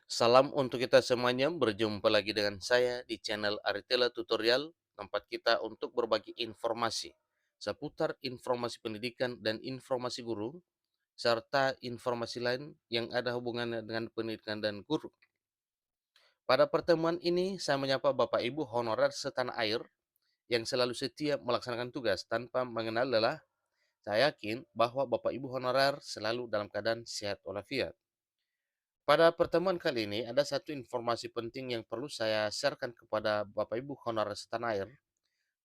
Salam untuk kita semuanya, berjumpa lagi dengan saya di channel Aritela Tutorial, tempat kita untuk berbagi informasi seputar informasi pendidikan dan informasi guru, serta informasi lain yang ada hubungannya dengan pendidikan dan guru. Pada pertemuan ini, saya menyapa Bapak Ibu honorer setanah air yang selalu setia melaksanakan tugas tanpa mengenal lelah. Saya yakin bahwa Bapak Ibu honorer selalu dalam keadaan sehat walafiat. Pada pertemuan kali ini, ada satu informasi penting yang perlu saya sharekan kepada Bapak Ibu honorer setanah air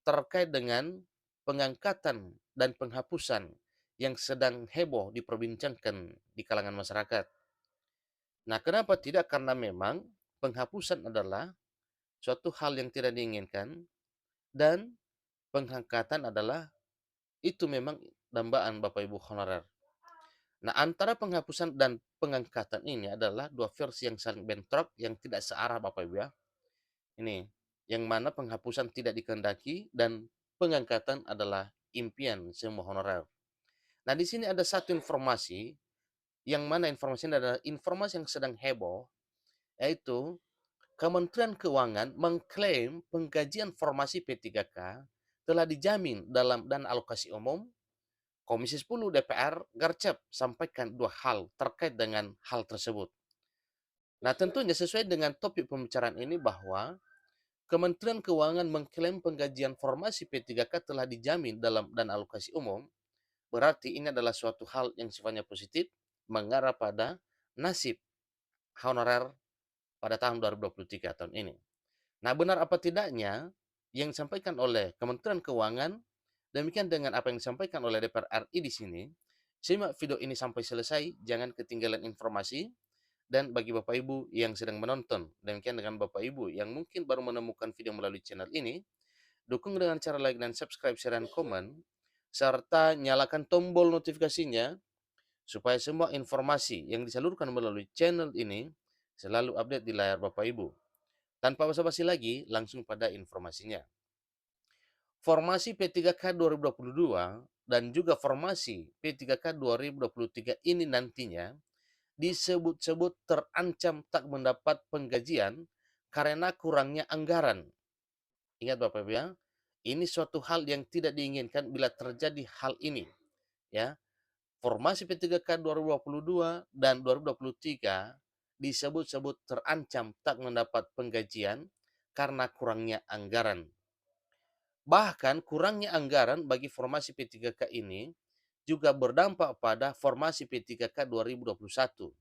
terkait dengan pengangkatan dan penghapusan yang sedang heboh diperbincangkan di kalangan masyarakat. Nah, kenapa tidak? Karena memang penghapusan adalah suatu hal yang tidak diinginkan dan pengangkatan adalah itu memang dambaan Bapak Ibu honorer. Nah, antara penghapusan dan pengangkatan ini adalah dua versi yang saling bentrok yang tidak searah Bapak Ibu ya. Ini, yang mana penghapusan tidak dikehendaki dan pengangkatan adalah impian semua honorer. Nah, di sini ada satu informasi, yang mana informasi ini adalah informasi yang sedang heboh, yaitu Kementerian Keuangan mengklaim penggajian formasi P3K telah dijamin dalam dana alokasi umum. Komisi 10 DPR Gercep sampaikan dua hal terkait dengan hal tersebut. Nah, tentunya sesuai dengan topik pembicaraan ini bahwa Kementerian Keuangan mengklaim penggajian formasi P3K telah dijamin dalam dana alokasi umum, berarti ini adalah suatu hal yang sifatnya positif, mengarah pada nasib honorer pada tahun 2023 tahun ini. Nah, benar apa tidaknya yang disampaikan oleh Kementerian Keuangan, demikian dengan apa yang disampaikan oleh DPR RI di sini. Simak video ini sampai selesai, jangan ketinggalan informasi. Dan bagi Bapak Ibu yang sedang menonton, demikian dengan Bapak Ibu yang mungkin baru menemukan video melalui channel ini, dukung dengan cara like dan subscribe, share, dan komen, serta nyalakan tombol notifikasinya supaya semua informasi yang disalurkan melalui channel ini selalu update di layar Bapak Ibu. Tanpa basa-basi lagi, langsung pada informasinya. Formasi P3K 2022 dan juga formasi P3K 2023 ini nantinya disebut-sebut terancam tak mendapat penggajian karena kurangnya anggaran. Ingat Bapak Ibu ya, ini suatu hal yang tidak diinginkan bila terjadi hal ini. Ya, formasi P3K 2022 dan 2023 disebut-sebut terancam tak mendapat penggajian karena kurangnya anggaran. Bahkan kurangnya anggaran bagi formasi P3K ini juga berdampak pada formasi P3K 2021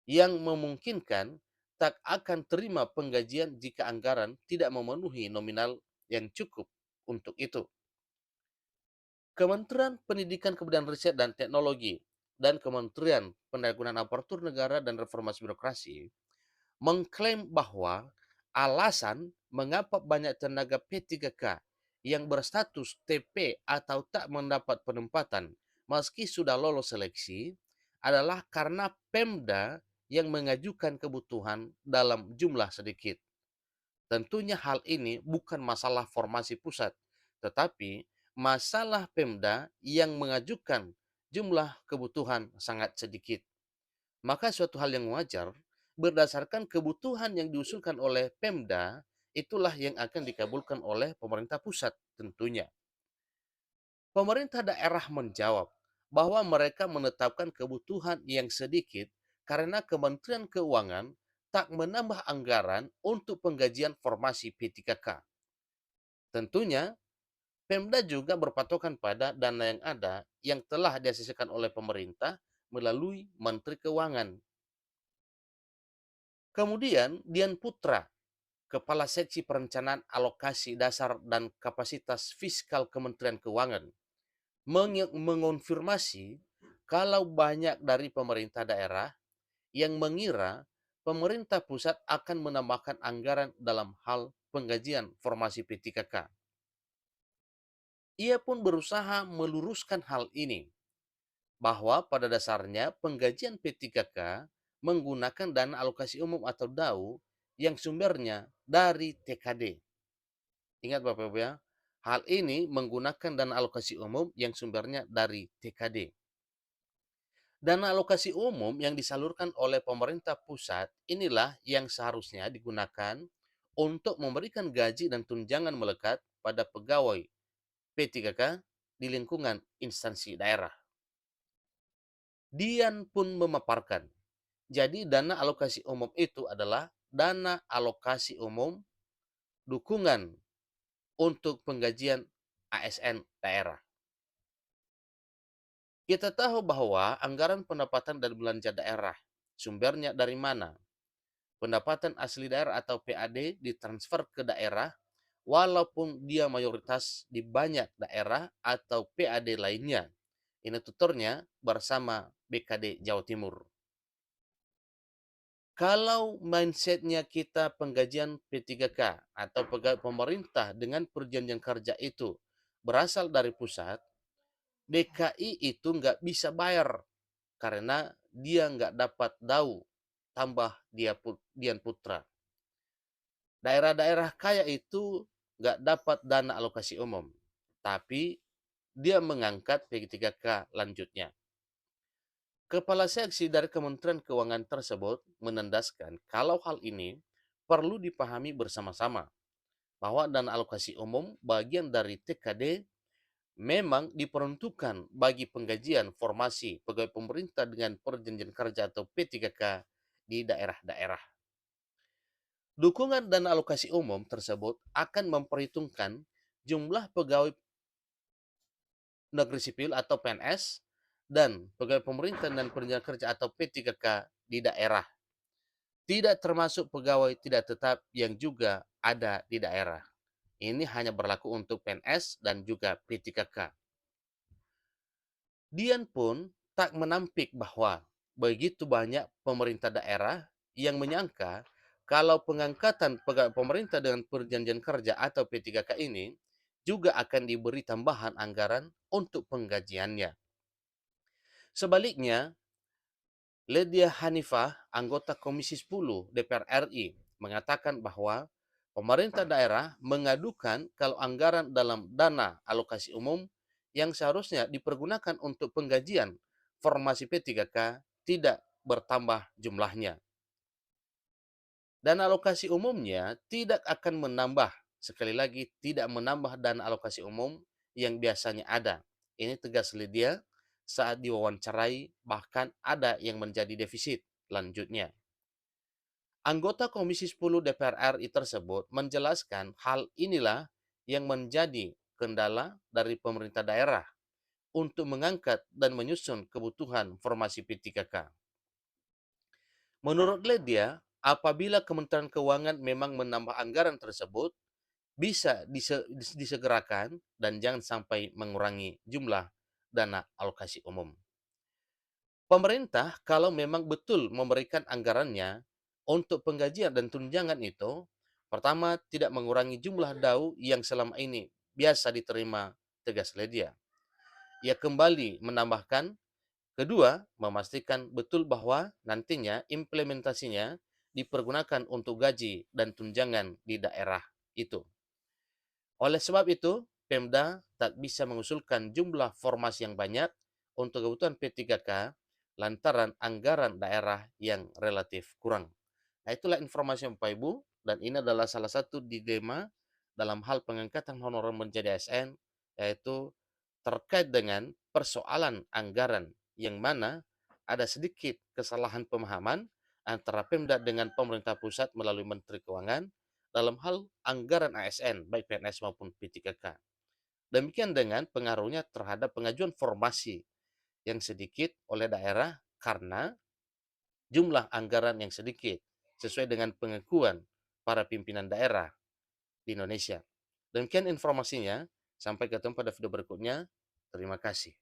yang memungkinkan tak akan terima penggajian jika anggaran tidak memenuhi nominal yang cukup untuk itu. Kementerian Pendidikan Kebudayaan Riset dan Teknologi dan Kementerian Pendayagunaan Aparatur Negara dan Reformasi Birokrasi mengklaim bahwa alasan mengapa banyak tenaga P3K yang berstatus TP atau tak mendapat penempatan meski sudah lolos seleksi adalah karena Pemda yang mengajukan kebutuhan dalam jumlah sedikit. Tentunya hal ini bukan masalah formasi pusat, tetapi masalah Pemda yang mengajukan jumlah kebutuhan sangat sedikit. Maka suatu hal yang wajar, berdasarkan kebutuhan yang diusulkan oleh Pemda, itulah yang akan dikabulkan oleh pemerintah pusat tentunya. Pemerintah daerah menjawab bahwa mereka menetapkan kebutuhan yang sedikit karena Kementerian Keuangan tak menambah anggaran untuk penggajian formasi P3K. Tentunya, Pemda juga berpatokan pada dana yang ada yang telah diasosiasikan oleh pemerintah melalui Menteri Keuangan. Kemudian, Dian Putra, Kepala Seksi Perencanaan Alokasi Dasar dan Kapasitas Fiskal Kementerian Keuangan, mengonfirmasi kalau banyak dari pemerintah daerah yang mengira pemerintah pusat akan menambahkan anggaran dalam hal penggajian formasi P3K. Ia pun berusaha meluruskan hal ini, bahwa pada dasarnya penggajian P3K menggunakan dana alokasi umum atau DAU yang sumbernya dari TKD. Ingat Bapak Ibu ya, hal ini menggunakan dana alokasi umum yang sumbernya dari TKD. Dana alokasi umum yang disalurkan oleh pemerintah pusat inilah yang seharusnya digunakan untuk memberikan gaji dan tunjangan melekat pada pegawai P3K di lingkungan instansi daerah. Dian pun memaparkan, jadi dana alokasi umum itu adalah dana alokasi umum dukungan untuk penggajian ASN daerah. Kita tahu bahwa anggaran pendapatan dan belanja daerah sumbernya dari mana? Pendapatan asli daerah atau PAD ditransfer ke daerah walaupun dia mayoritas di banyak daerah atau PAD lainnya. Ini tuturnya bersama BKD Jawa Timur. Kalau mindsetnya kita penggajian P3K atau pegawai pemerintah dengan perjanjian kerja itu berasal dari pusat, DKI itu nggak bisa bayar karena dia nggak dapat DAU tambah Dian Putra. Daerah-daerah kaya itu nggak dapat dana alokasi umum, tapi dia mengangkat P3K lanjutnya. Kepala seksi dari Kementerian Keuangan tersebut menandaskan kalau hal ini perlu dipahami bersama-sama bahwa dana alokasi umum bagian dari TKD memang diperuntukkan bagi penggajian formasi pegawai pemerintah dengan perjanjian kerja atau P3K di daerah-daerah. Dukungan dana alokasi umum tersebut akan memperhitungkan jumlah pegawai negeri sipil atau PNS dan pegawai pemerintah dan perjanjian kerja atau P3K di daerah. Tidak termasuk pegawai tidak tetap yang juga ada di daerah. Ini hanya berlaku untuk PNS dan juga P3K. Dian pun tak menampik bahwa begitu banyak pemerintah daerah yang menyangka kalau pengangkatan pegawai pemerintah dengan perjanjian kerja atau P3K ini juga akan diberi tambahan anggaran untuk penggajiannya. Sebaliknya, Ledia Hanifah, anggota Komisi 10 DPR RI, mengatakan bahwa pemerintah daerah mengadukan kalau anggaran dalam dana alokasi umum yang seharusnya dipergunakan untuk penggajian formasi P3K tidak bertambah jumlahnya. Dana alokasi umumnya tidak akan menambah, sekali lagi tidak menambah dana alokasi umum yang biasanya ada. Ini tegas Lydia saat diwawancarai, bahkan ada yang menjadi defisit. Lanjutnya, anggota Komisi 10 DPR RI tersebut menjelaskan hal inilah yang menjadi kendala dari pemerintah daerah untuk mengangkat dan menyusun kebutuhan formasi P3K. Menurut Lydia, apabila Kementerian Keuangan memang menambah anggaran tersebut, bisa disegerakan dan jangan sampai mengurangi jumlah dana alokasi umum. Pemerintah kalau memang betul memberikan anggarannya untuk penggajian dan tunjangan itu, pertama tidak mengurangi jumlah DAU yang selama ini biasa diterima, tegas Lydia. Ia kembali menambahkan, kedua, memastikan betul bahwa nantinya implementasinya dipergunakan untuk gaji dan tunjangan di daerah itu. Oleh sebab itu, Pemda tak bisa mengusulkan jumlah formasi yang banyak untuk kebutuhan P3K lantaran anggaran daerah yang relatif kurang. Nah, itulah informasi Bapak Ibu, dan ini adalah salah satu dilema dalam hal pengangkatan honorer menjadi ASN, yaitu terkait dengan persoalan anggaran yang mana ada sedikit kesalahan pemahaman antara Pemda dengan pemerintah pusat melalui Menteri Keuangan dalam hal anggaran ASN, baik PNS maupun P3K. Demikian dengan pengaruhnya terhadap pengajuan formasi yang sedikit oleh daerah karena jumlah anggaran yang sedikit sesuai dengan pengakuan para pimpinan daerah di Indonesia. Demikian informasinya. Sampai ketemu pada video berikutnya. Terima kasih.